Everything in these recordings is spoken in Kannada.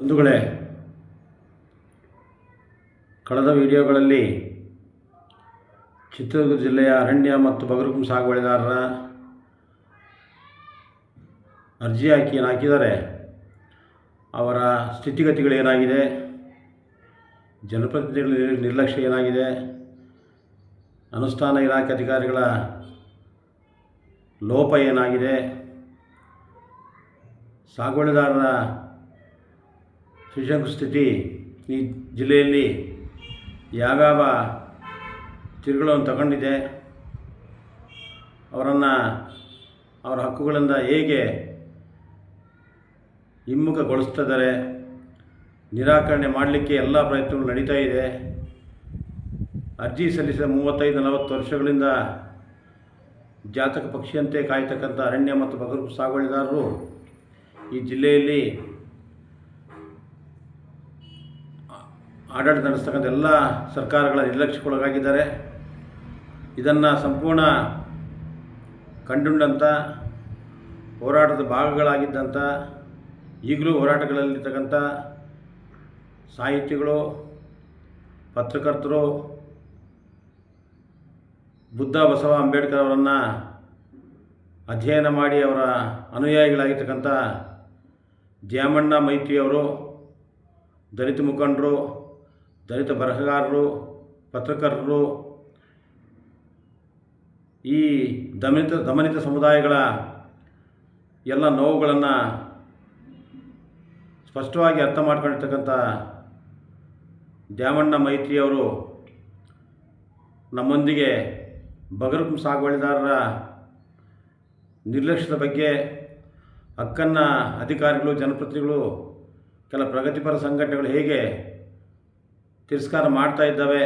ಬಂಧುಗಳೇ, ಕಳೆದ ವಿಡಿಯೋಗಳಲ್ಲಿ ಚಿತ್ರದುರ್ಗ ಜಿಲ್ಲೆಯ ಅರಣ್ಯ ಮತ್ತು ಬಗರುಕುಂ ಸಾಗುವಳಿದಾರರ ಅರ್ಜಿ ಹಾಕಿದ್ದಾರೆ. ಅವರ ಸ್ಥಿತಿಗತಿಗಳೇನಾಗಿದೆ, ಜನಪ್ರತಿನಿಧಿಗಳ ನಿರ್ಲಕ್ಷ್ಯ ಏನಾಗಿದೆ, ಅನುಷ್ಠಾನ ಇಲಾಖೆ ಅಧಿಕಾರಿಗಳ ಲೋಪ ಏನಾಗಿದೆ, ಸಾಗುವಳಿದಾರರ ಶ್ರೀಶಂಕು ಸ್ಥಿತಿ ಈ ಜಿಲ್ಲೆಯಲ್ಲಿ ಯಾವ್ಯಾವ ತಿರುಗಳನ್ನು ತಗೊಂಡಿದೆ, ಅವರ ಹಕ್ಕುಗಳಿಂದ ಹೇಗೆ ಹಿಮ್ಮುಖಗೊಳಿಸ್ತಿದ್ದಾರೆ, ನಿರಾಕರಣೆ ಮಾಡಲಿಕ್ಕೆ ಎಲ್ಲ ಪ್ರಯತ್ನಗಳು ನಡೀತಾ ಇದೆ. ಅರ್ಜಿ ಸಲ್ಲಿಸಿದ 35-40 ವರ್ಷಗಳಿಂದ ಜಾತಕ ಪಕ್ಷಿಯಂತೆ ಕಾಯ್ತಕ್ಕಂಥ ಅರಣ್ಯ ಮತ್ತು ಬಗರುಕುಂ ಸಾಗುವಳಿದಾರರು ಈ ಜಿಲ್ಲೆಯಲ್ಲಿ ಆಡಳಿತ ನಡೆಸ್ತಕ್ಕಂಥ ಎಲ್ಲ ಸರ್ಕಾರಗಳ ನಿರ್ಲಕ್ಷ್ಯಕ್ಕೊಳಗಾಗಿದ್ದಾರೆ. ಇದನ್ನು ಸಂಪೂರ್ಣ ಕಂಡುಂಡಂಥ ಹೋರಾಟದ ಭಾಗಗಳಾಗಿದ್ದಂಥ, ಈಗಲೂ ಹೋರಾಟಗಳಲ್ಲಿರ್ತಕ್ಕಂಥ ಸಾಹಿತಿಗಳು, ಪತ್ರಕರ್ತರು, ಬುದ್ಧ ಬಸವ ಅಂಬೇಡ್ಕರ್ ಅವರನ್ನು ಅಧ್ಯಯನ ಮಾಡಿ ಅವರ ಅನುಯಾಯಿಗಳಾಗಿರ್ತಕ್ಕಂಥ ದ್ಯಾಮಣ್ಣ ಮೈತ್ರಿಯವರು, ದಲಿತ ಮುಖಂಡರು, ದಲಿತ ಬರಹಗಾರರು, ಪತ್ರಕರ್ತರು, ಈ ದಮನಿತ ಸಮುದಾಯಗಳ ಎಲ್ಲ ನೋವುಗಳನ್ನು ಸ್ಪಷ್ಟವಾಗಿ ಅರ್ಥ ಮಾಡ್ಕೊಂಡಿರ್ತಕ್ಕಂಥ ದ್ಯಾಮಣ್ಣ ಮೈತ್ರಿಯವರು ನಮ್ಮೊಂದಿಗೆ ಬಗರುಕುಂ ಸಾಗುವಳಿದಾರರ ನಿರ್ಲಕ್ಷ್ಯದ ಬಗ್ಗೆ, ಹಕ್ಕನ್ನು ಅಧಿಕಾರಿಗಳು, ಜನಪ್ರತಿನಿಧಿಗಳು, ಕೆಲ ಪ್ರಗತಿಪರ ಸಂಘಟನೆಗಳು ಹೇಗೆ ತಿರಸ್ಕಾರ ಮಾಡ್ತಾ ಇದ್ದಾವೆ,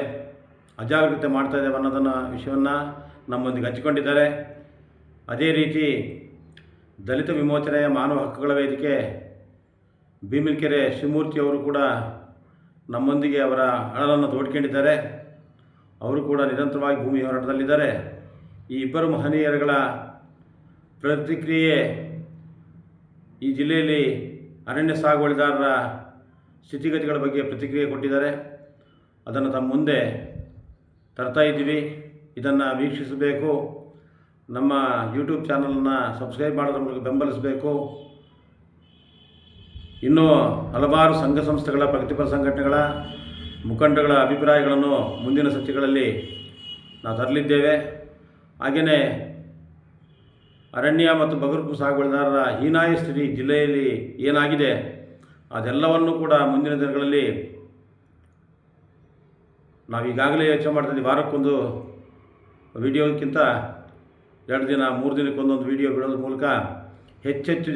ಅಜಾಗರೂಕತೆ ಮಾಡ್ತಾ ಇದ್ದಾವೆ ಅನ್ನೋದನ್ನು ವಿಷಯವನ್ನು ನಮ್ಮೊಂದಿಗೆ ಹಂಚಿಕೊಂಡಿದ್ದಾರೆ. ಅದೇ ರೀತಿ ದಲಿತ ವಿಮೋಚನೆಯ ಮಾನವ ಹಕ್ಕುಗಳ ವೇದಿಕೆ ಭೀಮಕೆರೆ ಶಿವಮೂರ್ತಿಯವರು ಕೂಡ ನಮ್ಮೊಂದಿಗೆ ಅವರ ಅಳಲನ್ನು ತೋಡ್ಕೊಂಡಿದ್ದಾರೆ. ಅವರು ಕೂಡ ನಿರಂತರವಾಗಿ ಭೂಮಿ ಹೋರಾಟದಲ್ಲಿದ್ದಾರೆ. ಈ ಇಬ್ಬರು ಮಹನೀಯರುಗಳ ಪ್ರತಿಕ್ರಿಯೆ ಈ ಜಿಲ್ಲೆಯಲ್ಲಿ ಅರಣ್ಯ ಸಾಗುವಳಿದಾರರ ಸ್ಥಿತಿಗತಿಗಳ ಬಗ್ಗೆ ಪ್ರತಿಕ್ರಿಯೆ ಕೊಟ್ಟಿದ್ದಾರೆ. ಅದನ್ನು ತಮ್ಮ ಮುಂದೆ ತರ್ತಾ ಇದ್ದೀವಿ. ಇದನ್ನು ವೀಕ್ಷಿಸಬೇಕು. ನಮ್ಮ ಯೂಟ್ಯೂಬ್ ಚಾನಲನ್ನು ಸಬ್ಸ್ಕ್ರೈಬ್ ಮಾಡೋದ್ರ ಮೂಲಕ ಬೆಂಬಲಿಸಬೇಕು. ಇನ್ನೂ ಹಲವಾರು ಸಂಘ ಸಂಸ್ಥೆಗಳ, ಪ್ರಗತಿಪರ ಸಂಘಟನೆಗಳ ಮುಖಂಡಗಳ ಅಭಿಪ್ರಾಯಗಳನ್ನು ಮುಂದಿನ ಸಂಚಿಕೆಗಳಲ್ಲಿ ನಾವು ತರಲಿದ್ದೇವೆ. ಹಾಗೆಯೇ ಅರಣ್ಯ ಮತ್ತು ಬಗರುಕುಂ ಸಾಗುವಳಿದಾರರ ಹೀನಾಯ ಸ್ಥಿತಿ ಜಿಲ್ಲೆಯಲ್ಲಿ ಏನಾಗಿದೆ ಅದೆಲ್ಲವನ್ನೂ ಕೂಡ ಮುಂದಿನ ದಿನಗಳಲ್ಲಿ ನಾವೀಗಾಗಲೇ ಯೋಚನೆ ಮಾಡ್ತಿದ್ದೀವಿ. ವಾರಕ್ಕೊಂದು ವಿಡಿಯೋಕ್ಕಿಂತ 2 ದಿನ 3 ದಿನಕ್ಕೊಂದೊಂದು ವಿಡಿಯೋ ಬಿಡೋದ್ರ ಮೂಲಕ ಹೆಚ್ಚೆಚ್ಚು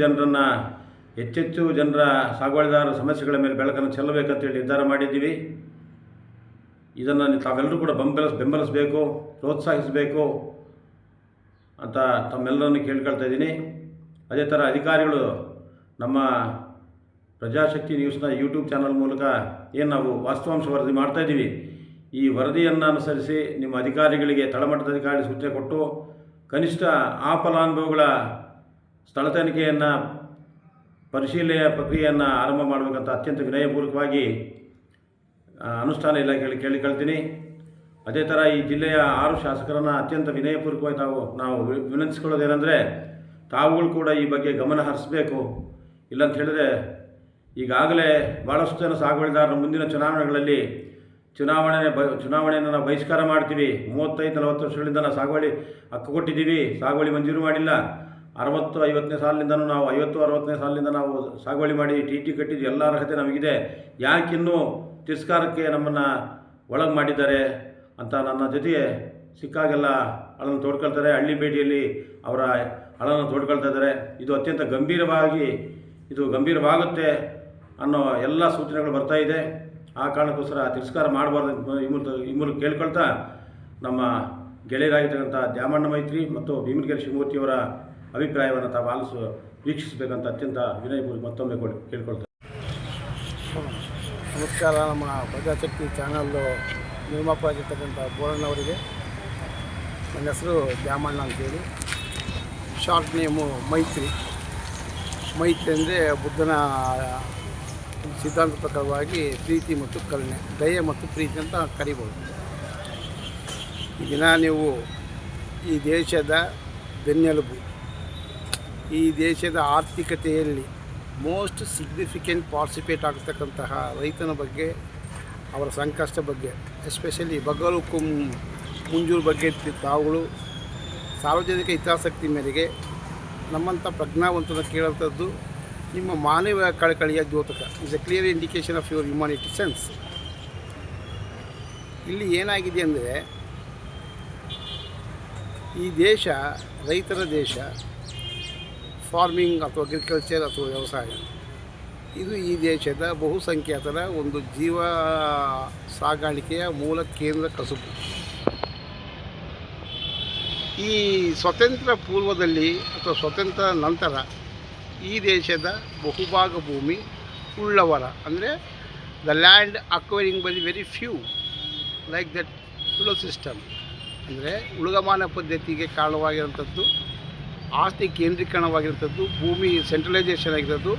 ಜನರ ಸಾಗುವಳಿದಾರರ ಸಮಸ್ಯೆಗಳ ಮೇಲೆ ಬೆಳಕನ್ನು ಚೆಲ್ಲಬೇಕಂತೇಳಿ ನಿರ್ಧಾರ ಮಾಡಿದ್ದೀವಿ. ಇದನ್ನು ತಾವೆಲ್ಲರೂ ಕೂಡ ಬೆಂಬಲಿಸಬೇಕು, ಪ್ರೋತ್ಸಾಹಿಸಬೇಕು ಅಂತ ತಮ್ಮೆಲ್ಲರನ್ನು ಕೇಳ್ಕೊಳ್ತಾ ಇದ್ದೀನಿ. ಅದೇ ಥರ ಅಧಿಕಾರಿಗಳು ನಮ್ಮ ಪ್ರಜಾಶಕ್ತಿ ನ್ಯೂಸ್ನ ಯೂಟ್ಯೂಬ್ ಚಾನಲ್ ಮೂಲಕ ಏನು ನಾವು ವಾಸ್ತವಾಂಶ ವರದಿ ಮಾಡ್ತಾಯಿದ್ದೀವಿ, ಈ ವರದಿಯನ್ನು ಅನುಸರಿಸಿ ನಿಮ್ಮ ಅಧಿಕಾರಿಗಳಿಗೆ, ತಳಮಟ್ಟದ ಅಧಿಕಾರಿ ಸೂಚನೆ ಕೊಟ್ಟು ಕನಿಷ್ಠ ಆ ಫಲಾನುಭವಿಗಳ ಸ್ಥಳ ತನಿಖೆಯನ್ನು, ಪರಿಶೀಲನೆಯ ಪ್ರಕ್ರಿಯೆಯನ್ನು ಆರಂಭ ಮಾಡಬೇಕಂತ ಅತ್ಯಂತ ವಿನಯಪೂರ್ವಕವಾಗಿ ಅನುಷ್ಠಾನ ಇಲಾಖೆಯಲ್ಲಿ ಕೇಳಿಕೊಳ್ತೀನಿ. ಅದೇ ಥರ ಈ ಜಿಲ್ಲೆಯ 6 ಶಾಸಕರನ್ನು ಅತ್ಯಂತ ವಿನಯಪೂರ್ವಕವಾಗಿ ನಾವು ವಿನಂತಿಸ್ಕೊಳ್ಳೋದೇನೆಂದರೆ, ತಾವುಗಳು ಕೂಡ ಈ ಬಗ್ಗೆ ಗಮನ ಹರಿಸಬೇಕು. ಇಲ್ಲಂತ ಹೇಳಿದ್ರೆ ಈಗಾಗಲೇ ಭಾಳಷ್ಟು ಜನ ಸಾಗುವಳಿದಾರರು ಮುಂದಿನ ಚುನಾವಣೆಗಳಲ್ಲಿ ಚುನಾವಣೆಯನ್ನು ನಾವು ಬಹಿಷ್ಕಾರ ಮಾಡ್ತೀವಿ. 35-40 ವರ್ಷಗಳಿಂದ ನಾವು ಸಾಗುವಳಿ ಹಕ್ಕು ಕೊಟ್ಟಿದ್ದೀವಿ, ಸಾಗುವಳಿ ಮಂಜೂರು ಮಾಡಿಲ್ಲ. 60-50ನೇ ಸಾಲಿನಿಂದನೂ ನಾವು 50-60ನೇ ಸಾಲಿನಿಂದ ನಾವು ಸಾಗುವಳಿ ಮಾಡಿ TT ಕಟ್ಟಿದ್ದು ಎಲ್ಲ ಅರ್ಹತೆ ನಮಗಿದೆ. ಯಾಕಿನ್ನೂ ತಿರಸ್ಕಾರಕ್ಕೆ ನಮ್ಮನ್ನು ಒಳಗೆ ಮಾಡಿದ್ದಾರೆ ಅಂತ ನನ್ನ ಜೊತೆಗೆ ಸಿಕ್ಕಾಗೆಲ್ಲ ಅಳನ್ನು ತೋಡ್ಕೊಳ್ತಾರೆ. ಹಳ್ಳಿ ಭೇಟಿಯಲ್ಲಿ ಅವರ ಅಳನ್ನು ತೋಡ್ಕೊಳ್ತಾ ಇದ್ದಾರೆ. ಇದು ಅತ್ಯಂತ ಗಂಭೀರವಾಗುತ್ತೆ ಅನ್ನೋ ಎಲ್ಲ ಸೂಚನೆಗಳು ಬರ್ತಾ ಇದೆ. ಆ ಕಾರಣಕ್ಕೋಸ್ಕರ ತಿರಸ್ಕಾರ ಮಾಡಬಾರ್ದು ಈ ಮೂಲಕ ಕೇಳ್ಕೊಳ್ತಾ, ನಮ್ಮ ಗೆಳೆಯರಾಗಿರ್ತಕ್ಕಂಥ ದ್ಯಾಮಣ್ಣ ಮೈತ್ರಿ ಮತ್ತು ಭೀಮಕೆರೆ ಶಿವಮೂರ್ತಿಯವರ ಅಭಿಪ್ರಾಯವನ್ನು ತಾವು ವೀಕ್ಷಿಸಬೇಕಂತ ಅತ್ಯಂತ ವಿನಯಪೂರ್ವಕ ಮತ್ತೊಮ್ಮೆ ಕೇಳ್ಕೊಳ್ತಾರೆ. ನಮಸ್ಕಾರ. ನಮ್ಮ ಪ್ರಜಾಶಕ್ತಿ ಚಾನಲ್ಲು ನಿರ್ಮಾಪಕರಾಗಿರ್ತಕ್ಕಂಥ ಬೋರಣ್ಣವರಿಗೆ ನನ್ನ ಹೆಸರು ದ್ಯಾಮಣ್ಣ ಅಂತೇಳಿ, ಶಾರ್ಟ್ ನೇಮು ಮೈತ್ರಿ. ಮೈತ್ರಿ ಅಂದರೆ ಬುದ್ಧನ ಸಿದ್ಧಾಂತ ಪ್ರಕಾರವಾಗಿ ಪ್ರೀತಿ ಮತ್ತು ಕರುಣೆ, ದಯೆ ಮತ್ತು ಪ್ರೀತಿ ಅಂತ ಕರಿಬೋದು. ಈ ದಿನ ನೀವು ಈ ದೇಶದ ಬೆನ್ನೆಲುಬು, ಈ ದೇಶದ ಆರ್ಥಿಕತೆಯಲ್ಲಿ ಮೋಸ್ಟ್ ಸಿಗ್ನಿಫಿಕೆಂಟ್ ಪಾರ್ಟಿಸಿಪೇಟ್ ಆಗ್ತಕ್ಕಂತಹ ರೈತನ ಬಗ್ಗೆ, ಅವರ ಸಂಕಷ್ಟ ಬಗ್ಗೆ, ಎಸ್ಪೆಷಲಿ ಬಗಲುಕು ಮುಂಜೂರು ಬಗ್ಗೆ ತಾವುಗಳು ಸಾರ್ವಜನಿಕ ಹಿತಾಸಕ್ತಿ ಮೇರೆಗೆ ನಮ್ಮಂಥ ಪ್ರಜ್ಞಾವಂತನ ಕೇಳುವಂಥದ್ದು ನಿಮ್ಮ ಮಾನವ ಕಳಕಳಿಯ ದ್ಯೋತಕ is a clear indication of your humanity sense. ಇಲ್ಲಿ ಏನಾಗಿದೆ ಅಂದರೆ, ಈ ದೇಶ ರೈತರ ದೇಶ, ಫಾರ್ಮಿಂಗ್ ಅಥವಾ ಅಗ್ರಿಕಲ್ಚರ್ ಅಥವಾ ವ್ಯವಸಾಯ, ಇದು ಈ ದೇಶದ ಬಹುಸಂಖ್ಯಾತರ ಒಂದು ಜೀವ ಸಾಗಾಣಿಕೆಯ ಮೂಲ ಕೇಂದ್ರ ಕಸುಬು. ಈ ಸ್ವತಂತ್ರ ಪೂರ್ವದಲ್ಲಿ ಅಥವಾ ಸ್ವತಂತ್ರ ನಂತರ ಈ ದೇಶದ ಬಹುಭಾಗ ಭೂಮಿ ಉಳ್ಳವರ, ಅಂದರೆ the land acquiring by very few like that ಉಳ ಸಿಸ್ಟಮ್, ಅಂದರೆ ಉಳುಗಮಾನ ಪದ್ಧತಿಗೆ ಕಾರಣವಾಗಿರುವಂಥದ್ದು, ಆಸ್ತಿ ಕೇಂದ್ರೀಕರಣವಾಗಿರುವಂಥದ್ದು, ಭೂಮಿ ಸೆಂಟ್ರಲೈಸೇಷನ್ ಆಗಿರೋದು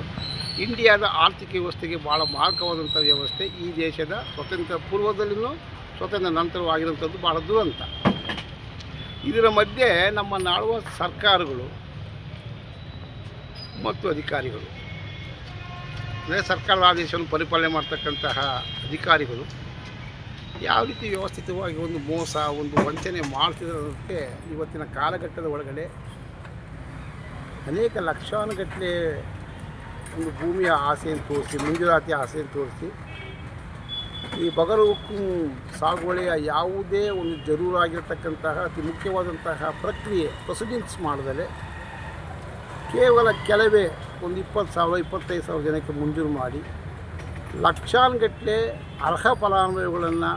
ಇಂಡಿಯಾದ ಆರ್ಥಿಕ ವ್ಯವಸ್ಥೆಗೆ ಭಾಳ ಮಾರಕವಾದಂಥ ವ್ಯವಸ್ಥೆ ಈ ದೇಶದ ಸ್ವತಂತ್ರ ಪೂರ್ವದಲ್ಲಿನೂ ಸ್ವತಂತ್ರ ನಂತರವಾಗಿರುವಂಥದ್ದು ಭಾಳ ದುರಂತ. ಇದರ ಮಧ್ಯೆ ನಮ್ಮ ನಾಳುವ ಸರ್ಕಾರಗಳು ಮತ್ತು ಅಧಿಕಾರಿಗಳು, ಅಂದರೆ ಸರ್ಕಾರದ ಆದೇಶವನ್ನು ಪರಿಪಾಲನೆ ಮಾಡ್ತಕ್ಕಂತಹ ಅಧಿಕಾರಿಗಳು ಯಾವ ರೀತಿ ವ್ಯವಸ್ಥಿತವಾಗಿ ಒಂದು ಮೋಸ, ಒಂದು ವಂಚನೆ ಮಾಡ್ತಿರೋದಕ್ಕೆ ಇವತ್ತಿನ ಕಾಲಘಟ್ಟದ ಒಳಗಡೆ ಅನೇಕ ಲಕ್ಷಾನುಗಟ್ಟಲೆ ಒಂದು ಭೂಮಿಯ ಆಸೆಯನ್ನು ತೋರಿಸಿ, ಮಂಜೂರಾತಿ ಆಸೆಯನ್ನು ತೋರಿಸಿ, ಈ ಬಗರುಕು ಸಾಗುವಳಿಯ ಯಾವುದೇ ಒಂದು ಜರೂರಾಗಿರ್ತಕ್ಕಂತಹ ಅತಿ ಮುಖ್ಯವಾದಂತಹ ಪ್ರಕ್ರಿಯೆ ಪ್ರೊಸೀಡಿಂಗ್ಸ್ ಮಾಡದಲೇ ಕೇವಲ ಕೆಲವೇ ಒಂದು 20,000 25,000 ಜನಕ್ಕೆ ಮಂಜೂರು ಮಾಡಿ ಲಕ್ಷಾನುಗಟ್ಟಲೆ ಅರ್ಹ ಫಲಾನುಭವಿಗಳನ್ನು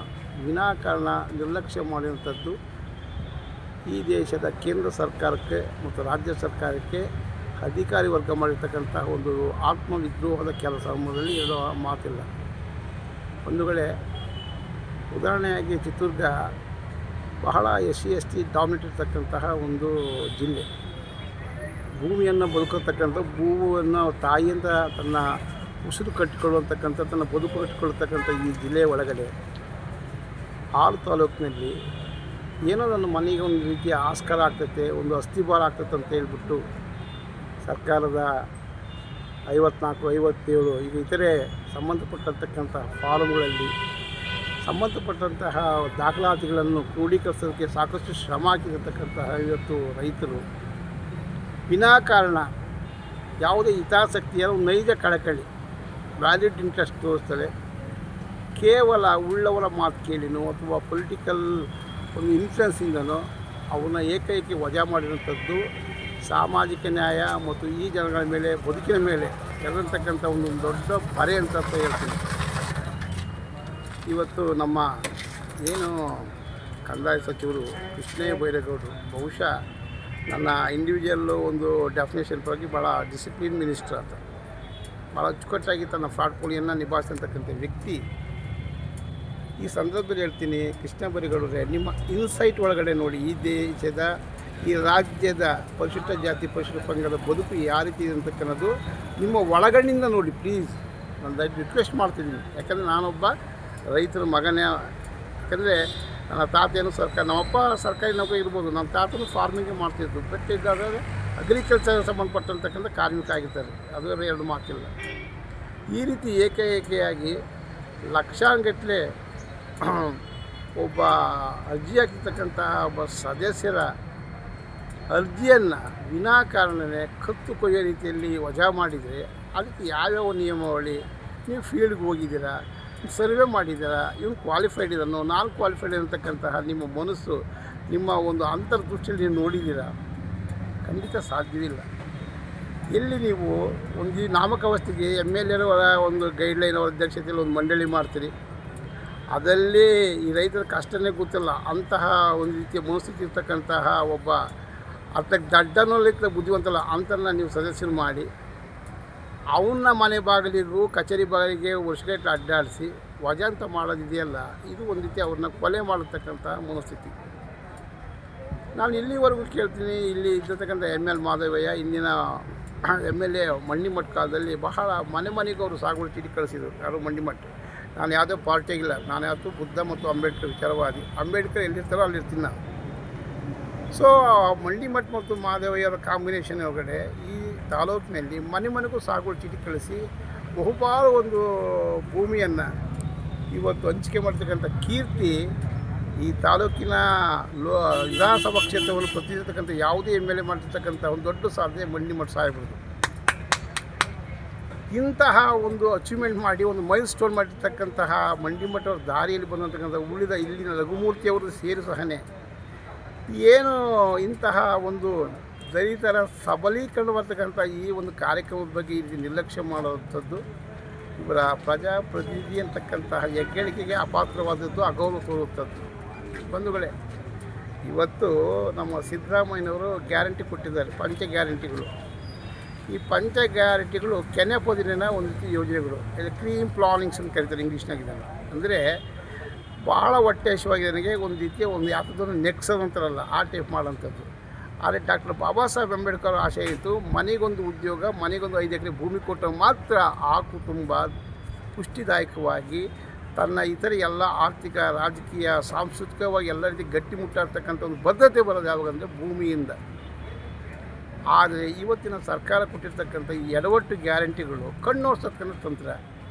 ವಿನಾಕಾರಣ ನಿರ್ಲಕ್ಷ್ಯ ಮಾಡಿರುವಂಥದ್ದು ಈ ದೇಶದ ಕೇಂದ್ರ ಸರ್ಕಾರಕ್ಕೆ ಮತ್ತು ರಾಜ್ಯ ಸರ್ಕಾರಕ್ಕೆ ಅಧಿಕಾರಿ ವರ್ಗ ಮಾಡಿರ್ತಕ್ಕಂಥ ಒಂದು ಆತ್ಮವಿದ್ರೋಹದ ಕೆಲಸ ಎಂಬುದರಲ್ಲಿ ಏನೋ ಮಾತಿಲ್ಲ. ಒಂದು ವೇಳೆ ಉದಾಹರಣೆಯಾಗಿ ಚಿತ್ರದುರ್ಗ ಬಹಳ SC/ST ಡಾಮಿನೇಟ್ ಇರ್ತಕ್ಕಂತಹ ಒಂದು ಜಿಲ್ಲೆ, ಭೂಮಿಯನ್ನು ಬದುಕತಕ್ಕಂಥ, ಭೂಮಿಯನ್ನು ತಾಯಿಯಿಂದ ತನ್ನ ಉಸಿರು ಕಟ್ಟಿಕೊಳ್ಳುವಂತಕ್ಕಂಥ, ತನ್ನ ಬದುಕು ಕಟ್ಟಿಕೊಳ್ಳತಕ್ಕಂಥ ಈ ಜಿಲ್ಲೆಯ ಒಳಗಡೆ 6 ತಾಲೂಕಿನಲ್ಲಿ ಏನೋ ನನ್ನ ಮನೆಗೆ ಒಂದು ರೀತಿಯ ಆಸ್ಕಾರ ಆಗ್ತೈತೆ, ಒಂದು ಅಸ್ಥಿಭಾರ ಆಗ್ತೈತೆ ಅಂತ ಹೇಳ್ಬಿಟ್ಟು ಸರ್ಕಾರದ 54, 57 ಈಗ ಇತರೆ ಸಂಬಂಧಪಟ್ಟಂತಕ್ಕಂಥ ಫಾರಮ್ಗಳಲ್ಲಿ ಸಂಬಂಧಪಟ್ಟಂತಹ ದಾಖಲಾತಿಗಳನ್ನು ಕ್ರೋಢೀಕರಿಸೋದಕ್ಕೆ ಸಾಕಷ್ಟು ಶ್ರಮ ಹಾಕಿರತಕ್ಕಂತಹ ಇವತ್ತು ರೈತರು ವಿನಾಕಾರಣ ಯಾವುದೇ ಹಿತಾಸಕ್ತಿಯ ನೈಜ ಕಳಕಳಿ, ವ್ಯಾಲಿಡ್ ಇಂಟ್ರೆಸ್ಟ್ ತೋರಿಸ್ತಾರೆ, ಕೇವಲ ಉಳ್ಳವರ ಮಾತು ಕೇಳಿನೋ ಅಥವಾ ಪೊಲಿಟಿಕಲ್ ಒಂದು ಇನ್ಫ್ಲುಯೆನ್ಸಿಂದನೋ ಅವನ್ನ ಏಕೈಕಿ ವಜಾ ಮಾಡಿರುವಂಥದ್ದು ಸಾಮಾಜಿಕ ನ್ಯಾಯ ಮತ್ತು ಈ ಜನಗಳ ಮೇಲೆ, ಬದುಕಿನ ಮೇಲೆ ಕೆರತಕ್ಕಂಥ ಒಂದು ದೊಡ್ಡ ಬರೆ ಅಂತ ಹೇಳ್ತೀನಿ. ಇವತ್ತು ನಮ್ಮ ಏನು ಕಂದಾಯ ಸಚಿವರು ಕೃಷ್ಣಯ್ಯ ಬೈರೇಗೌಡರು ಬಹುಶಃ ನನ್ನ ಇಂಡಿವಿಜುವಲ್ಲು ಒಂದು ಡೆಫಿನೇಷನ್ ಬಗ್ಗೆ ಭಾಳ ಡಿಸಿಪ್ಲಿನ್ ಮಿನಿಸ್ಟರ್ ಅಂತ, ಭಾಳ ಅಚ್ಚುಕಟ್ಟಾಗಿ ತನ್ನ ಫ್ರಾಡ್ಪುಳಿಯನ್ನು ನಿಭಾಯಿಸ್ತಕ್ಕಂಥ ವ್ಯಕ್ತಿ. ಈ ಸಂದರ್ಭದಲ್ಲಿ ಹೇಳ್ತೀನಿ, ಕೃಷ್ಣ ಬೈರೇಗೌಡರೇ, ನಿಮ್ಮ ಇನ್ಸೈಟ್ ಒಳಗಡೆ ನೋಡಿ, ಈ ದೇಶದ, ಈ ರಾಜ್ಯದ ಪರಿಶಿಷ್ಟ ಜಾತಿ ಪರಿಶಿಷ್ಟ ಪಂಗಡದ ಬದುಕು ಯಾವ ರೀತಿ ಇದೆ ಅಂತಕ್ಕನ್ನೋದು ನಿಮ್ಮ ಒಳಗಣ್ಣಿಂದ ನೋಡಿ ಪ್ಲೀಸ್. ನಾನು ರಿಕ್ವೆಸ್ಟ್ ಮಾಡ್ತಿದ್ದೀನಿ, ಯಾಕಂದರೆ ನಾನೊಬ್ಬ ರೈತರ ಮಗನೇ. ಯಾಕಂದರೆ ನನ್ನ ತಾತೇನು ನಮ್ಮಪ್ಪ ಸರ್ಕಾರಿ ನೌಕರಿ ಇರ್ಬೋದು, ನಮ್ಮ ತಾತನು ಫಾರ್ಮಿಂಗೇ ಮಾಡ್ತಿದ್ದು, ಬಟ್ ಇದಾದರೆ ಅಗ್ರಿಕಲ್ಚರ್ ಸಂಬಂಧಪಟ್ಟಂತಕ್ಕಂಥ ಕಾರ್ಮಿಕ ಆಗಿರ್ತಾರೆ, ಅದು 2 ಮಾತಿಲ್ಲ. ಈ ರೀತಿ ಏಕೆಯಾಗಿ ಲಕ್ಷಾನುಗಟ್ಟಲೆ ಒಬ್ಬ ಅರ್ಜಿ ಹಾಕಿರ್ತಕ್ಕಂತಹ ಒಬ್ಬ ಸದಸ್ಯರ ಅರ್ಜಿಯನ್ನು ವಿನಾಕಾರಣವೇ ಕತ್ತು ಕೊಯ್ಯೋ ರೀತಿಯಲ್ಲಿ ವಜಾ ಮಾಡಿದರೆ ಅದಕ್ಕೆ ಯಾವ್ಯಾವ ನಿಯಮಾವಳಿ, ನೀವು ಫೀಲ್ಡ್ಗೆ ಹೋಗಿದ್ದೀರಾ, ಸರ್ವೆ ಮಾಡಿದ್ದೀರಾ, ಇವನು ಕ್ವಾಲಿಫೈಡ್ ಇದನ್ನು ನಾನ್ ಕ್ವಾಲಿಫೈಡ್ ಅಂತಕ್ಕಂತಹ ನಿಮ್ಮ ಮನಸ್ಸು, ನಿಮ್ಮ ಒಂದು ಅಂತರ್ದೃಷ್ಟಿಯಲ್ಲಿ ನೀವು ನೋಡಿದ್ದೀರಾ? ಖಂಡಿತ ಸಾಧ್ಯವಿಲ್ಲ. ಎಲ್ಲಿ ನೀವು ಒಂದು ಈ ನಾಮಕಾವಸ್ಥೆಗೆ MLA ಒಂದು ಗೈಡ್ಲೈನ್ ಅವರ ಅಧ್ಯಕ್ಷತೆಯಲ್ಲಿ ಒಂದು ಮಂಡಳಿ ಮಾಡ್ತೀರಿ, ಅದರಲ್ಲಿ ಈ ರೈತರ ಕಷ್ಟನೇ ಗೊತ್ತಿಲ್ಲ ಅಂತಹ ಒಂದು ರೀತಿಯ ಮನಸ್ಥಿತಿ ಇರ್ತಕ್ಕಂತಹ ಒಬ್ಬ ಅರ್ಥಕ್ಕೆ ದಡ್ಡನಲ್ಲಿದ್ದ ಬುದ್ಧಿವಂತಲ್ಲ ಅಂತನ್ನ ನೀವು ಸದಸ್ಯರು ಮಾಡಿ ಅವನ್ನ ಮನೆ ಬಾಗಿಲಿಗೂ ಕಚೇರಿ ಬಾಗಿಲಿಗೆ ವರ್ಷಗಟ್ಟಲೆ ಅಡ್ಡಾಡಿಸಿ ವಜಾಂತ ಮಾಡೋದಿದೆಯಲ್ಲ, ಇದು ಒಂದು ರೀತಿ ಅವ್ರನ್ನ ಕೊಲೆ ಮಾಡತಕ್ಕಂಥ ಮನಸ್ಥಿತಿ. ನಾನು ಇಲ್ಲಿವರೆಗೂ ಕೇಳ್ತೀನಿ, ಇಲ್ಲಿ ಇದ್ದತಕ್ಕಂಥ ML ಮಾಧವಯ್ಯ, ಇಂದಿನ MLA ಮಣ್ಣಿಮಠ ಕಾಲದಲ್ಲಿ ಬಹಳ ಮನೆಗೆ ಅವರು ಸಾಗುವಳಿ ಚೀಟಿ ಕಳಿಸಿದರು. ಯಾರು ಮಣ್ಣಿಮಠ. ನಾನು ಯಾವುದೇ ಪಾರ್ಟಿಗಿಲ್ಲ, ನಾನು ಯಾವತ್ತೂ ಬುದ್ಧ ಮತ್ತು ಅಂಬೇಡ್ಕರ್ ವಿಚಾರವಾದಿ. ಅಂಬೇಡ್ಕರ್ ಎಲ್ಲಿರ್ತಾರೋ ಅಲ್ಲಿರ್ತೀನಿ ನಾನು. ಸೊ ಮಣ್ಣಿಮಠ ಮತ್ತು ಮಹದೇವಯ್ಯರ ಕಾಂಬಿನೇಷನ್ ಒಳಗಡೆ ಈ ತಾಲೂಕಿನಲ್ಲಿ ಮನೆಗೂ ಸಾಗುವಳಿ ಚೀಟಿ ಕಳಿಸಿ ಬಹುಪಾಲು ಒಂದು ಭೂಮಿಯನ್ನು ಇವತ್ತು ಹಂಚಿಕೆ ಮಾಡ್ತಕ್ಕಂಥ ಕೀರ್ತಿ ಈ ತಾಲೂಕಿನ ವಿಧಾನಸಭಾ ಕ್ಷೇತ್ರವನ್ನು ಪ್ರತಿನಿಧಿಸ್ತಕ್ಕಂಥ ಯಾವುದೇ MLA ಮಾಡ್ತಿರ್ತಕ್ಕಂಥ ಒಂದು ದೊಡ್ಡ ಸಾಧನೆ ಮಣ್ಣಿಮಠ ಸಾಹೇಬ್ರದ್ದು. ಇಂತಹ ಒಂದು ಅಚೀವ್ಮೆಂಟ್ ಮಾಡಿ ಒಂದು ಮೈಲ್ ಸ್ಟೋನ್ ಮಾಡಿರ್ತಕ್ಕಂತಹ ಮಣ್ಣಿಮಠ ಅವ್ರ ದಾರಿಯಲ್ಲಿ ಬಂದಂತಕ್ಕಂಥ ಉಳಿದ ಇಲ್ಲಿನ ರಘುಮೂರ್ತಿಯವರು ಸೇರಿ ಸಹನೆ ಏನು ಇಂತಹ ಒಂದು ದಲಿತರ ಸಬಲೀಕರಣ ಬರ್ತಕ್ಕಂಥ ಈ ಒಂದು ಕಾರ್ಯಕ್ರಮದ ಬಗ್ಗೆ ಇಲ್ಲಿ ನಿರ್ಲಕ್ಷ್ಯ ಮಾಡುವಂಥದ್ದು ಇವರ ಪ್ರಜಾಪ್ರತಿನಿಧಿ ಅಂತಕ್ಕಂತಹ ಹೆಗ್ಗಳಿಕೆಗೆ ಅಪಾತ್ರವಾದದ್ದು, ಅಗೌರವ ತೋರುವಂಥದ್ದು. ಬಂಧುಗಳೇ, ಇವತ್ತು ನಮ್ಮ ಸಿದ್ದರಾಮಯ್ಯನವರು ಗ್ಯಾರಂಟಿ ಕೊಟ್ಟಿದ್ದಾರೆ, ಪಂಚ ಗ್ಯಾರಂಟಿಗಳು. ಈ ಪಂಚ ಗ್ಯಾರಂಟಿಗಳು ಕೆನೆಪೋದಿನ ಒಂದು ರೀತಿ ಯೋಜನೆಗಳು, ಕ್ರೀಮ್ ಪ್ಲಾನಿಂಗ್ಸ್ ಅಂತ ಕರೀತಾರೆ ಇಂಗ್ಲೀಷ್ನಾಗಿದ್ದಾನೆ. ಅಂದರೆ ಭಾಳ ಹೊಟ್ಟೆ ಹಸಿವಾಗಿದೆ ನನಗೆ, ಒಂದು ರೀತಿಯ ಒಂದು ಯಾವುದನ್ನು ನೆಕ್ಸೋದು ಅಂತಾರಲ್ಲ ಆ ಟೈಪ್ ಮಾಡೋಂಥದ್ದು. ಆದರೆ ಡಾಕ್ಟರ್ ಬಾಬಾ ಸಾಹೇಬ್ ಅಂಬೇಡ್ಕರ್ ಆಶೆ ಇತ್ತು, ಮನೆಗೊಂದು ಉದ್ಯೋಗ, ಮನೆಗೊಂದು 5 ಎಕರೆ ಭೂಮಿ ಕೊಟ್ಟ ಮಾತ್ರ ಆ ಕುಟುಂಬ ಪುಷ್ಟಿದಾಯಕವಾಗಿ ತನ್ನ ಇತರೆ ಎಲ್ಲ ಆರ್ಥಿಕ, ರಾಜಕೀಯ, ಸಾಂಸ್ಕೃತಿಕವಾಗಿ ಎಲ್ಲ ರೀತಿ ಗಟ್ಟಿಮುಟ್ಟಾಡ್ತಕ್ಕಂಥ ಒಂದು ಬದ್ಧತೆ ಬರೋದು ಯಾವಾಗಂದರೆ ಭೂಮಿಯಿಂದ. ಆದರೆ ಇವತ್ತಿನ ಸರ್ಕಾರ ಕೊಟ್ಟಿರ್ತಕ್ಕಂಥ ಈ ಎಡವಟ್ಟು ಗ್ಯಾರಂಟಿಗಳು ಕಣ್ಣೋರ್ಸಕ್ಕಂಥ ತಂತ್ರ.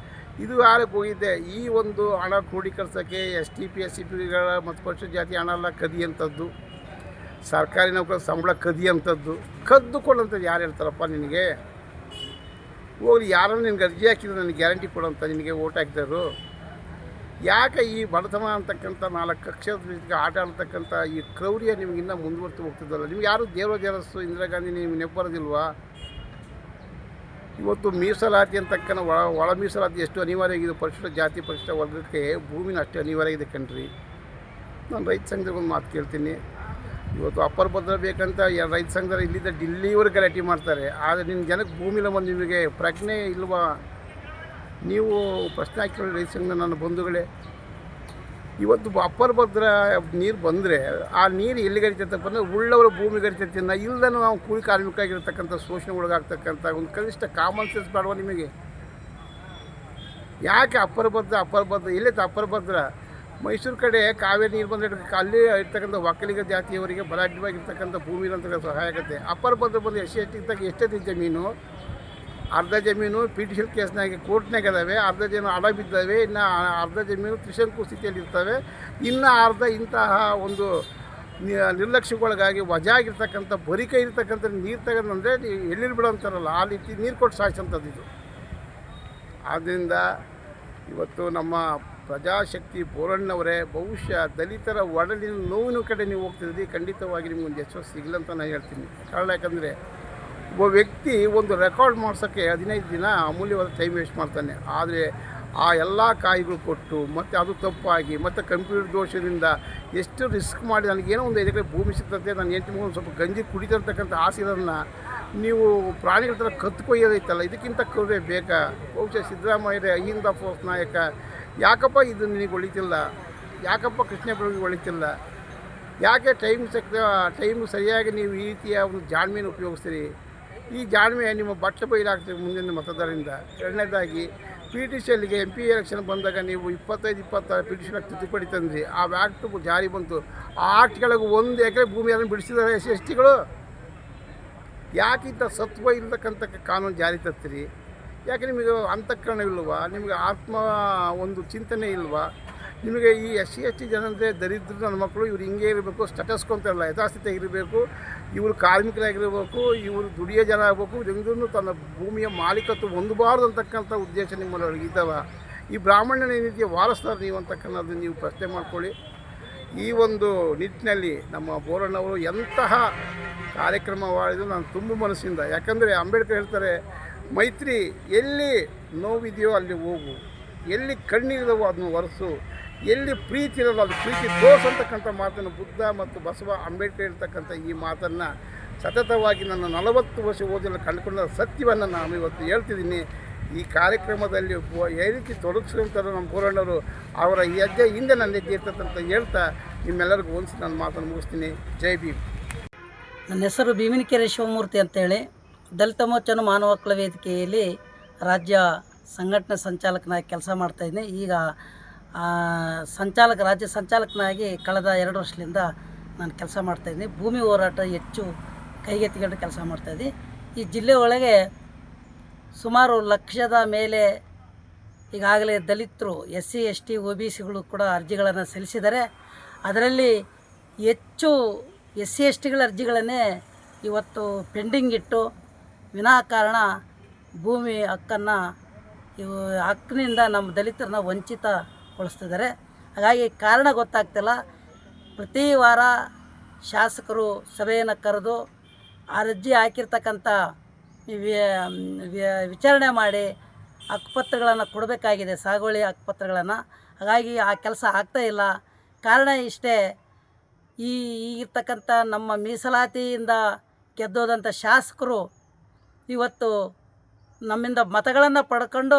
ಇದು ಯಾರಕ್ಕೆ ಹೋಗಿದ್ದೆ, ಈ ಒಂದು ಹಣ ಕ್ರೋಢೀಕರಿಸೋಕ್ಕೆ STP SCPಗಳ ಮತ್ತು ಪರಿಶಿಷ್ಟ ಜಾತಿ ಹಣ ಎಲ್ಲ ಕದಿಯಂಥದ್ದು, ಸರ್ಕಾರಿ ನೌಕರ ಸಂಬಳ ಕದಿಯಂಥದ್ದು. ಕದ್ದುಕೊಳ್ಳೋಂಥದ್ದು ಯಾರು ಹೇಳ್ತಾರಪ್ಪ ನಿನಗೆ? ಹೋಗಿ ಯಾರನ್ನು ನಿನಗೆ ಅರ್ಜಿ ಹಾಕಿದ್ರು ನನಗೆ ಗ್ಯಾರಂಟಿ ಕೊಡೋಂಥ ನಿನಗೆ ಓಟ್ ಹಾಕಿದರು? ಯಾಕೆ ಈ ಬಡತನ ಅಂತಕ್ಕಂಥ 4 ಅಕ್ಷರದ ಆಟ ಆಡ್ತಕ್ಕಂಥ ಈ ಕ್ರೌರ್ಯ ನಿಮ್ಗೆ ಇನ್ನೂ ಮುಂದುವರ್ತು ಹೋಗ್ತಿದ್ದಲ್ಲ? ನಿಮ್ಗೆ ಯಾರು ದೇವರಸ್ಸು ಇಂದಿರಾ ಗಾಂಧಿ ನೀವು ನೆಬ್ಬರೋದಿಲ್ವಾ? ಇವತ್ತು ಮೀಸಲಾತಿ ಅಂತಕ್ಕನ ಒಳ ಮೀಸಲಾತಿ ಎಷ್ಟು ಅನಿವಾರ್ಯ ಆಗಿದೆ ಪರಿಶಿಷ್ಟ ಜಾತಿ ಪರಿಶಿಷ್ಟ ವರ್ಗಕ್ಕೆ, ಭೂಮಿನ ಅಷ್ಟು ಅನಿವಾರ್ಯ ಆಗಿದೆ ಕಣ್ರಿ. ನಾನು ರೈತ ಸಂಘದಾಗ ಒಂದು ಮಾತು ಕೇಳ್ತೀನಿ. ಇವತ್ತು ಅಪ್ಪರ್ ಭದ್ರ ಬೇಕಂತ ರೈತ ಸಂಘದವ್ರು ಇಲ್ಲಿಂದ ಡಿಲ್ಲಿವರೆಗೆ ಗಲಾಟೆ ಮಾಡ್ತಾರೆ. ಆದರೆ ನಿಮ್ಮ ಜನಕ್ಕೆ ಭೂಮಿಲ ಬಂದು ನಿಮಗೆ ಪ್ರಜ್ಞೆ ಇಲ್ವಾ? ನೀವು ಪ್ರಶ್ನೆ ಹಾಕಿ ರೈತ ಸಂಘದ ನನ್ನ ಬಂಧುಗಳೇ. ಇವತ್ತು ಅಪ್ಪರ್ ಭದ್ರ ನೀರು ಬಂದರೆ ಆ ನೀರು ಎಲ್ಲಿ ಗರಿತೈತಪ್ಪ ಅಂದರೆ ಉಳ್ಳವರ ಭೂಮಿ ಗರಿತೈತಿ. ಇಲ್ಲದನ್ನು ನಾವು ಕೂಲಿ ಕಾರ್ಮಿಕರಾಗಿರ್ತಕ್ಕಂಥ ಶೋಷಣೆ ಒಳಗಾಗ್ತಕ್ಕಂಥ ಒಂದು ಕನಿಷ್ಠ ಕಾಮನ್ ಸೆನ್ಸ್ ಬೇಡವ ನಿಮಗೆ? ಯಾಕೆ ಅಪ್ಪರ್ ಭದ್ರ ಎಲ್ಲೈತೆ ಅಪ್ಪರ್ ಭದ್ರ? ಮೈಸೂರು ಕಡೆ ಕಾವೇರಿ ನೀರು ಬಂದರೆ ಅಲ್ಲಿ ಇರ್ತಕ್ಕಂಥ ಒಕ್ಕಲಿಗ ಜಾತಿಯವರಿಗೆ ಬಲಾಢ್ಯವಾಗಿರ್ತಕ್ಕಂಥ ಭೂಮಿ ಇರೋಂಥ ಸಹಾಯ ಆಗುತ್ತೆ. ಅಪ್ಪರ್ ಭದ್ರ ಬಂದು SC ಇದ್ದಾಗ ಎಷ್ಟೈತಿ ಜಮೀನು? ಅರ್ಧ ಜಮೀನು PTCL ಕೇಸ್ನಾಗೆ ಕೋರ್ಟ್ನಾಗ ಇದ್ದಾವೆ, ಅರ್ಧ ಜಮೀನು ಅಡ ಬಿದ್ದಾವೆ, ಇನ್ನು ಅರ್ಧ ಜಮೀನು ತ್ರಿಶಂಕು ಸ್ಥಿತಿಯಲ್ಲಿ ಇರ್ತವೆ, ಇನ್ನು ಅರ್ಧ ಇಂತಹ ಒಂದು ನಿರ್ಲಕ್ಷ್ಯಕ್ಕೊಳಗಾಗಿ ವಜಾಗಿರ್ತಕ್ಕಂಥ ಬರಿಕೈ ಇರ್ತಕ್ಕಂಥ ನೀರು ತಗೊಂಡ್ರೆ ಎಲ್ಲಿರು ಬಿಡೋ ಅಂತಾರಲ್ಲ ಆ ರೀತಿ ನೀರು ಕೊಟ್ಟು ಸಾಯಿಸೋಂಥದ್ದು ಇದು. ಆದ್ದರಿಂದ ಇವತ್ತು ನಮ್ಮ ಪ್ರಜಾಶಕ್ತಿ ಬೋರಣ್ಣವರೇ, ಬಹುಶಃ ದಲಿತರ ಒಡಲಿನ ನೋವಿನ ಕಡೆ ನೀವು ಹೋಗ್ತಿದ್ದೀರಿ. ಖಂಡಿತವಾಗಿ ನಿಮ್ಗೊಂದು ಯಶಸ್ಸು ಸಿಗಲ್ಲ ಅಂತ ನಾನು ಹೇಳ್ತೀನಿ. ಕಾರಣ ಯಾಕಂದರೆ ಒಬ್ಬ ವ್ಯಕ್ತಿ ಒಂದು ರೆಕಾರ್ಡ್ ಮಾಡ್ಸೋಕ್ಕೆ 15 ದಿನ ಅಮೂಲ್ಯವಾದ ಟೈಮ್ ವೇಸ್ಟ್ ಮಾಡ್ತಾನೆ. ಆದರೆ ಆ ಎಲ್ಲ ಕಾಯಿಗಳು ಕೊಟ್ಟು ಮತ್ತು ಅದು ತಪ್ಪಾಗಿ ಮತ್ತು ಕಂಪ್ಯೂಟರ್ ದೋಷದಿಂದ ಎಷ್ಟು ರಿಸ್ಕ್ ಮಾಡಿ ನನಗೇನೋ ಒಂದು 5 ಎಕರೆ ಭೂಮಿ ಸಿಗ್ತದೆ, ನಾನು 8 ಒಂದು ಸ್ವಲ್ಪ ಗಂಜಿ ಕುಡಿತಿರ್ತಕ್ಕಂಥ ಆಸೆಗಳನ್ನು ನೀವು ಪ್ರಾಣಿಗಳ ಥರ ಕತ್ಕೊಯ್ಯೋದೈತಲ್ಲ, ಇದಕ್ಕಿಂತ ಕ್ರೂರ ಬೇಕಾ? ಬಹುಶಃ ಸಿದ್ದರಾಮಯ್ಯರೇ ಅಹಿಂದ ಫೋರ್ಸ್ ನಾಯಕ, ಯಾಕಪ್ಪ ಇದು ನಿನಗೆ ಒಳಿತಿಲ್ಲ? ಯಾಕಪ್ಪ ಕೃಷ್ಣಪ್ಪನಿಗೆ ಒಳಿತಿಲ್ಲ? ಯಾಕೆ ಟೈಮು ಸರಿಯಾಗಿ ನೀವು ಈ ರೀತಿಯ ಒಂದು ಜಾಣ್ಮೆಯನ್ನು ಉಪಯೋಗಿಸ್ತೀರಿ? ಈ ಜಾಣ್ಮೆ ನಿಮ್ಮ ಬಟ್ಟೆ ಬಯಲಾಗ್ತದೆ ಮುಂದಿನ ಮತದಾರರಿಂದ. ಎರಡನೇದಾಗಿ PTCLಗೆ MP ಎಲೆಕ್ಷನ್ ಬಂದಾಗ ನೀವು 25-26 PTCL ತಿದ್ದುಪಡಿ ತಂದ್ರಿ, ಆ ಆ್ಯಕ್ಟು ಜಾರಿ ಬಂತು. ಆ ಆ್ಯಕ್ಟ್ಗಳಿಗೆ 1 ಎಕರೆ ಭೂಮಿಯನ್ನು ಬಿಡಿಸಿದ್ದಾರೆ SCಗಳು. ಯಾಕಿಂತ ಸತ್ವ ಇಲ್ಲತಕ್ಕಂಥ ಕಾನೂನು ಜಾರಿ ತರ್ತೀರಿ? ಯಾಕೆ ನಿಮಗೆ ಅಂತಃಕರಣವಿಲ್ವಾ? ನಿಮಗೆ ಆತ್ಮ ಒಂದು ಚಿಂತನೆ ಇಲ್ವಾ? ನಿಮಗೆ ಈ SC ST ಜನ ಅಂದರೆ ದರಿದ್ರ ನನ್ನ ಮಕ್ಕಳು, ಇವ್ರು ಹಿಂಗೆ ಇರಬೇಕು, ಸ್ಟಟಸ್ಕೊಂತಾರಲ್ಲ ಯಥಾಸ್ಥಿತಿ ಇರಬೇಕು, ಇವರು ಕಾರ್ಮಿಕರಾಗಿರಬೇಕು, ಇವರು ದುಡಿಯೋ ಜನ ಆಗಬೇಕು, ಇದೊಂದನ್ನು ತನ್ನ ಭೂಮಿಯ ಮಾಲೀಕತ್ವ ಹೊಂದಬಾರ್ದು ಅಂತಕ್ಕಂಥ ಉದ್ದೇಶ ನಿಮ್ಮಲ್ಲಿ ಇದ್ದಾವೆ. ಈ ಬ್ರಾಹ್ಮಣನ ರೀತಿಯ ವಾರಸ್ದಾರ ನೀವು ಅಂತಕ್ಕನ್ನೋದು ನೀವು ಪ್ರಶ್ನೆ ಮಾಡ್ಕೊಳ್ಳಿ. ಈ ಒಂದು ನಿಟ್ಟಿನಲ್ಲಿ ನಮ್ಮ ಬೋರಣ್ಣವರು ಎಂತಹ ಕಾರ್ಯಕ್ರಮ ಮಾಡಿದ್ರು ನಾನು ತುಂಬ ಮನಸ್ಸಿಂದ. ಯಾಕಂದರೆ ಅಂಬೇಡ್ಕರ್ ಹೇಳ್ತಾರೆ, ಮೈತ್ರಿ ಎಲ್ಲಿ ನೋವಿದೆಯೋ ಅಲ್ಲಿ ಹೋಗು, ಎಲ್ಲಿ ಕಣ್ಣೀರಿದವೋ ಅದನ್ನು ಒರೆಸು, ಎಲ್ಲಿ ಪ್ರೀತಿ ಇರೋದು ಅದು ಪ್ರೀತಿ ತೋರಿಸಂತಕ್ಕಂಥ ಮಾತನ್ನು ಬುದ್ಧ ಮತ್ತು ಬಸವ ಅಂಬೇಡ್ಕರ್ ಹೇಳ್ತಕ್ಕಂಥ ಈ ಮಾತನ್ನು ಸತತವಾಗಿ ನನ್ನ 40 ವರ್ಷ ಓದಲು ಕಂಡುಕೊಂಡ ಸತ್ಯವನ್ನು ನಾನು ಇವತ್ತು ಹೇಳ್ತಿದ್ದೀನಿ. ಈ ಕಾರ್ಯಕ್ರಮದಲ್ಲಿ ಯಾವ ರೀತಿ ತೊಡಗಿಸ್ಕೊಂತಾರೆ ನಮ್ಮ ಬೋರಣ್ಣವರು, ಅವರ ಹೆಜ್ಜೆ ಹಿಂದೆ ನನ್ನ ಹೆಜ್ಜೆ ಇರ್ತದಂತ ಹೇಳ್ತಾ ನಿಮ್ಮೆಲ್ಲರಿಗೂ ಹೋಲಿಸಿ ನನ್ನ ಮಾತನ್ನು ಮುಗಿಸ್ತೀನಿ. ಜೈ ಭೀಮ್. ನನ್ನ ಹೆಸರು ಭೀಮನಕೆರೆ ಶಿವಮೂರ್ತಿ ಅಂತೇಳಿ, ದಲಿತ ಮೋಚನ ಮಾನವ ಹಕ್ಕುಗಳ ವೇದಿಕೆಯಲ್ಲಿ ರಾಜ್ಯ ಸಂಘಟನಾ ಸಂಚಾಲಕನಾಗಿ ಕೆಲಸ ಮಾಡ್ತಾಯಿದ್ದೀನಿ. ಈಗ ರಾಜ್ಯ ಸಂಚಾಲಕನಾಗಿ ಕಳೆದ 2 ವರ್ಷದಿಂದ ನಾನು ಕೆಲಸ ಮಾಡ್ತಾಯಿದ್ದೀನಿ. ಭೂಮಿ ಹೋರಾಟ ಹೆಚ್ಚು ಕೈಗೆತ್ತಿಕೊಂಡು ಕೆಲಸ ಮಾಡ್ತಾಯಿದ್ದೀನಿ. ಈ ಜಿಲ್ಲೆ ಒಳಗೆ ಸುಮಾರು ಲಕ್ಷದ ಮೇಲೆ ಈಗಾಗಲೇ ದಲಿತರು, SC ST OBCಗಳು ಕೂಡ ಅರ್ಜಿಗಳನ್ನು ಸಲ್ಲಿಸಿದ್ದಾರೆ. ಅದರಲ್ಲಿ ಹೆಚ್ಚು SC STಗಳ ಅರ್ಜಿಗಳನ್ನೇ ಇವತ್ತು ಪೆಂಡಿಂಗ್ ಇಟ್ಟು ವಿನಾಕಾರಣ ಭೂಮಿ ಹಕ್ಕನ್ನು ಹಕ್ಕಿನಿಂದ ನಮ್ಮ ದಲಿತರನ್ನ ವಂಚಿತಗೊಳಿಸ್ತಿದ್ದಾರೆ. ಹಾಗಾಗಿ ಕಾರಣ ಗೊತ್ತಾಗ್ತಿಲ್ಲ. ಪ್ರತಿ ವಾರ ಶಾಸಕರು ಸಭೆಯನ್ನು ಕರೆದು ಅರ್ಜಿ ಹಾಕಿರ್ತಕ್ಕಂಥ ವಿಚಾರಣೆ ಮಾಡಿ ಹಕ್ಕುಪತ್ರಗಳನ್ನು ಕೊಡಬೇಕಾಗಿದೆ, ಸಾಗುವಳಿ ಹಕ್ಕುಪತ್ರಗಳನ್ನು. ಹಾಗಾಗಿ ಆ ಕೆಲಸ ಆಗ್ತಾಯಿಲ್ಲ. ಕಾರಣ ಇಷ್ಟೇ, ಈಗಿರ್ತಕ್ಕಂಥ ನಮ್ಮ ಮೀಸಲಾತಿಯಿಂದ ಗೆದ್ದೋದಂಥ ಶಾಸಕರು ಇವತ್ತು ನಮ್ಮಿಂದ ಮತಗಳನ್ನು ಪಡ್ಕೊಂಡು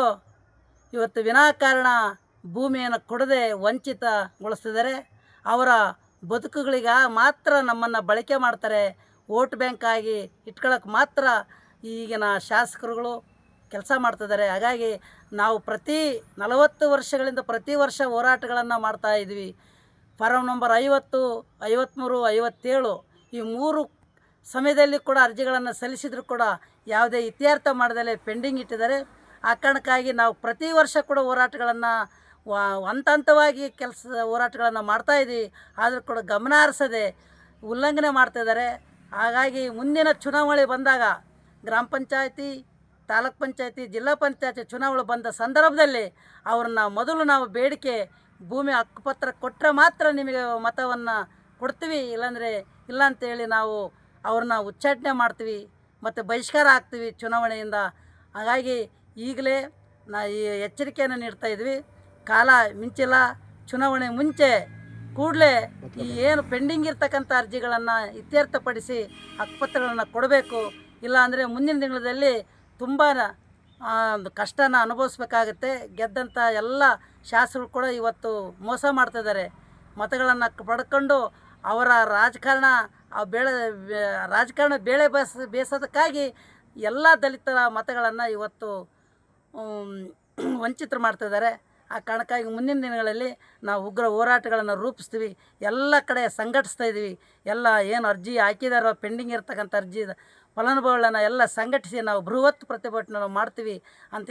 ಇವತ್ತು ವಿನಾಕಾರಣ ಭೂಮಿಯನ್ನು ಕೊಡದೆ ವಂಚಿತಗೊಳಿಸ್ತಿದ್ದಾರೆ. ಅವರ ಬದುಕುಗಳಿಗೆ ಮಾತ್ರ ನಮ್ಮನ್ನು ಬಳಕೆ ಮಾಡ್ತಾರೆ. ವೋಟ್ ಬ್ಯಾಂಕ್ ಆಗಿ ಇಟ್ಕೊಳ್ಳೋಕೆ ಮಾತ್ರ ಈಗಿನ ಶಾಸಕರುಗಳು ಕೆಲಸ ಮಾಡ್ತಿದ್ದಾರೆ. ಹಾಗಾಗಿ ನಾವು ಪ್ರತಿ 40 ವರ್ಷಗಳಿಂದ ಪ್ರತಿ ವರ್ಷ ಹೋರಾಟಗಳನ್ನು ಮಾಡ್ತಾಯಿದ್ವಿ. ಫಾರಂ ನಂಬರ್ 50, 53, 57 ಈ 3 ಸಮಯದಲ್ಲಿ ಕೂಡ ಅರ್ಜಿಗಳನ್ನು ಸಲ್ಲಿಸಿದ್ರು ಕೂಡ ಯಾವುದೇ ಇತ್ಯರ್ಥ ಮಾಡದಲ್ಲೇ ಪೆಂಡಿಂಗ್ ಇಟ್ಟಿದ್ದಾರೆ. ಆ ಕಾರಣಕ್ಕಾಗಿ ನಾವು ಪ್ರತಿ ವರ್ಷ ಕೂಡ ಹೋರಾಟಗಳನ್ನು ಹಂತ ಹಂತವಾಗಿ ಹೋರಾಟಗಳನ್ನು ಮಾಡ್ತಾಯಿದ್ವಿ. ಆದರೂ ಕೂಡ ಗಮನ ಹರಿಸದೆ ಉಲ್ಲಂಘನೆ ಮಾಡ್ತಾಯಿದ್ದಾರೆ. ಹಾಗಾಗಿ ಮುಂದಿನ ಚುನಾವಣೆ ಬಂದಾಗ ಗ್ರಾಮ ಪಂಚಾಯತಿ, ತಾಲೂಕ್ ಪಂಚಾಯತಿ, ಜಿಲ್ಲಾ ಪಂಚಾಯತಿ ಚುನಾವಣೆ ಬಂದ ಸಂದರ್ಭದಲ್ಲಿ ಅವ್ರನ್ನ ಮೊದಲು ನಾವು ಬೇಡಿಕೆ, ಭೂಮಿ ಹಕ್ಕುಪತ್ರ ಕೊಟ್ಟರೆ ಮಾತ್ರ ನಿಮಗೆ ಮತವನ್ನು ಕೊಡ್ತೀವಿ, ಇಲ್ಲಾಂದರೆ ಇಲ್ಲ ಅಂತೇಳಿ ನಾವು ಅವ್ರನ್ನ ಉಚ್ಚಾಟನೆ ಮಾಡ್ತೀವಿ ಮತ್ತು ಬಹಿಷ್ಕಾರ ಹಾಕ್ತೀವಿ ಚುನಾವಣೆಯಿಂದ. ಹಾಗಾಗಿ ಈಗಲೇ ಈ ಎಚ್ಚರಿಕೆಯನ್ನು ನೀಡ್ತಾಯಿದ್ವಿ. ಕಾಲ ಮಿಂಚಿಲ್ಲ. ಚುನಾವಣೆ ಮುಂಚೆ ಕೂಡಲೇ ಈ ಏನು ಪೆಂಡಿಂಗ್ ಇರ್ತಕ್ಕಂಥ ಅರ್ಜಿಗಳನ್ನು ಇತ್ಯರ್ಥಪಡಿಸಿ ಹಕ್ಕುಪತ್ರಗಳನ್ನು ಕೊಡಬೇಕು. ಇಲ್ಲಾಂದರೆ ಮುಂದಿನ ದಿನಗಳಲ್ಲಿ ತುಂಬ ಕಷ್ಟನ ಅನುಭವಿಸ್ಬೇಕಾಗತ್ತೆ. ಗೆದ್ದಂಥ ಎಲ್ಲ ಶಾಸಕರು ಕೂಡ ಇವತ್ತು ಮೋಸ ಮಾಡ್ತಿದ್ದಾರೆ. ಮತಗಳನ್ನು ಪಡ್ಕೊಂಡು ಅವರ ರಾಜಕಾರಣ ಬೇಳೆ ಬೇಯಿಸೋದಕ್ಕಾಗಿ ಎಲ್ಲ ದಲಿತರ ಮತಗಳನ್ನು ಇವತ್ತು ವಂಚಿತರು ಮಾಡ್ತಿದ್ದಾರೆ. ಆ ಕಾರಣಕ್ಕಾಗಿ ಮುಂದಿನ ದಿನಗಳಲ್ಲಿ ನಾವು ಉಗ್ರ ಹೋರಾಟಗಳನ್ನು ರೂಪಿಸ್ತೀವಿ. ಎಲ್ಲ ಕಡೆ ಸಂಘಟಿಸ್ತಾ ಇದ್ದೀವಿ. ಎಲ್ಲ ಏನು ಅರ್ಜಿ ಹಾಕಿದಾರೋ ಪೆಂಡಿಂಗ್ ಇರ್ತಕ್ಕಂಥ ಅರ್ಜಿ ಫಲಾನುಭವಿಗಳನ್ನು ಎಲ್ಲ ಸಂಘಟಿಸಿ ನಾವು ಬೃಹತ್ ಪ್ರತಿಭಟನೆ ಮಾಡ್ತೀವಿ ಅಂತ